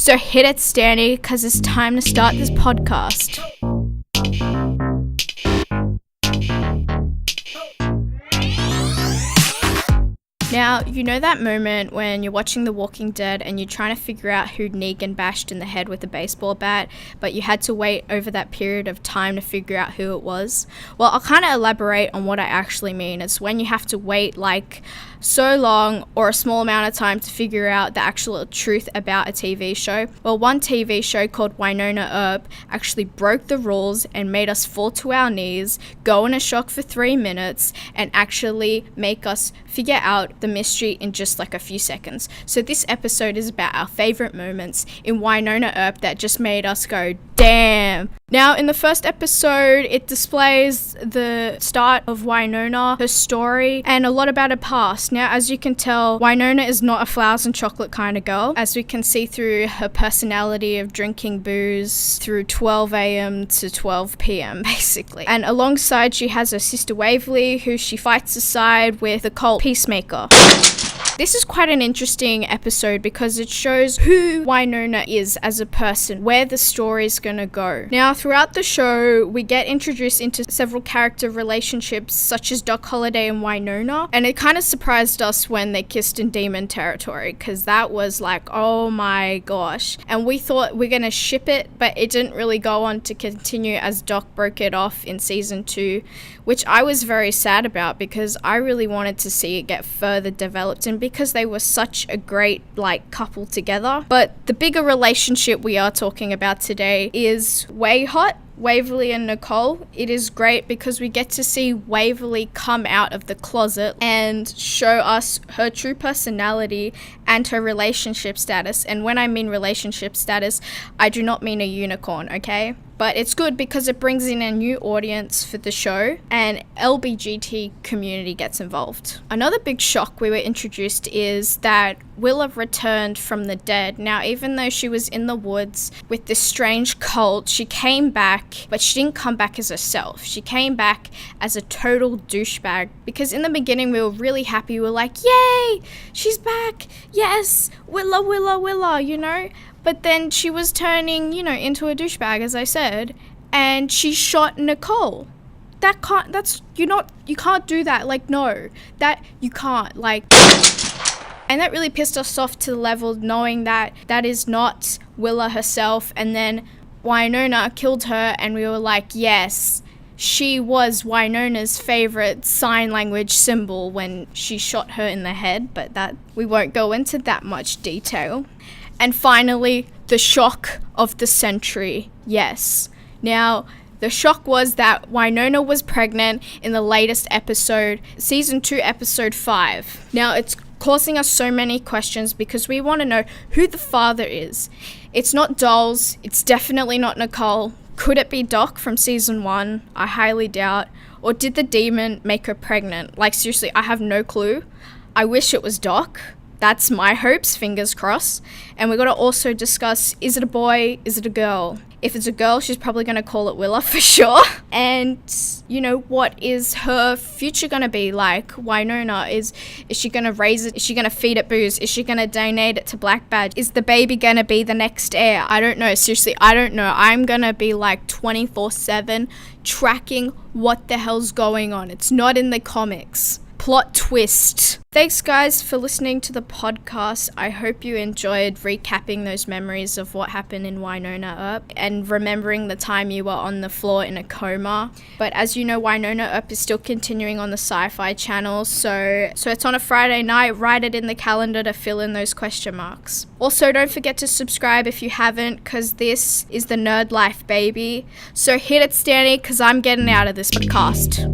So hit it, Stanny, because it's time to start this podcast. Now, you know that moment when you're watching The Walking Dead and you're trying to figure out who Negan bashed in the head with a baseball bat, but you had to wait over that period of time to figure out who it was? Well, I'll kind of elaborate on what I actually mean. It's when you have to wait like so long or a small amount of time to figure out the actual truth about a TV show. Well, one TV show called Wynonna Earp actually broke the rules and made us fall to our knees, go in a shock for 3 minutes, and actually make us figure out the mystery in just like a few seconds. So this episode is about our favorite moments in Wynonna Earp that just made us go, damn. Now, in the first episode, it displays the start of Wynonna, her story, and a lot about her past. Now, as you can tell, Wynonna is not a flowers and chocolate kind of girl, as we can see through her personality of drinking booze through 12 a.m. to 12 p.m. basically. And alongside, she has her sister Waverly, who she fights aside with the cult Peacemaker. This is quite an interesting episode because it shows who Wynonna is as a person, where the story's gonna go. Now, throughout the show, we get introduced into several character relationships, such as Doc Holliday and Wynonna, and it kind of surprised us when they kissed in Demon Territory, because that was like, oh my gosh. And we thought we're gonna ship it, but it didn't really go on to continue as Doc broke it off in season 2, which I was very sad about because I really wanted to see it get further developed, and because they were such a great couple together. But the bigger relationship we are talking about today is way hot, Waverly and Nicole. It is great because we get to see Waverly come out of the closet and show us her true personality and her relationship status. And when I mean relationship status, I do not mean a unicorn, okay? But it's good because it brings in a new audience for the show and LBGT community gets involved. Another big shock we were introduced is that Willa returned from the dead. Now, even though she was in the woods with this strange cult, she came back, but she didn't come back as herself. She came back as a total douchebag, because in the beginning we were really happy. We were like, yay, she's back. Yes, Willa, you know? But then she was turning, into a douchebag, as I said, and she shot Nicole. You can't do that. No, that you can't, and that really pissed us off to the level knowing that that is not Willa herself. And then Wynonna killed her, and we were like, yes, she was Wynonna's favorite sign language symbol when she shot her in the head, but that we won't go into that much detail. And finally, the shock of the century. Yes. Now, the shock was that Wynonna was pregnant in the latest episode, season 2, episode 5. Now, it's causing us so many questions because we want to know who the father is. It's not Dolls. It's definitely not Nicole. Could it be Doc from season 1? I highly doubt. Or did the demon make her pregnant? Seriously, I have no clue. I wish it was Doc. That's my hopes, fingers crossed. And we're going to also discuss, is it a boy, is it a girl? If it's a girl, she's probably going to call it Willa for sure. And, what is her future going to be like? Wynonna, is she going to raise it? Is she going to feed it booze? Is she going to donate it to Black Badge? Is the baby going to be the next heir? I don't know. Seriously, I don't know. I'm going to be 24/7 tracking what the hell's going on. It's not in the comics. Plot twist. Thanks guys for listening to the podcast. I hope you enjoyed recapping those memories of what happened in Wynonna Earp and remembering the time you were on the floor in a coma. But as you know, Wynonna Earp is still continuing on the Sci-Fi channel, so it's on a Friday night. Write it in the calendar to fill in those question marks. Also, don't forget to subscribe if you haven't, because this is the nerd life, baby. So hit it, Stanny, because I'm getting out of this podcast.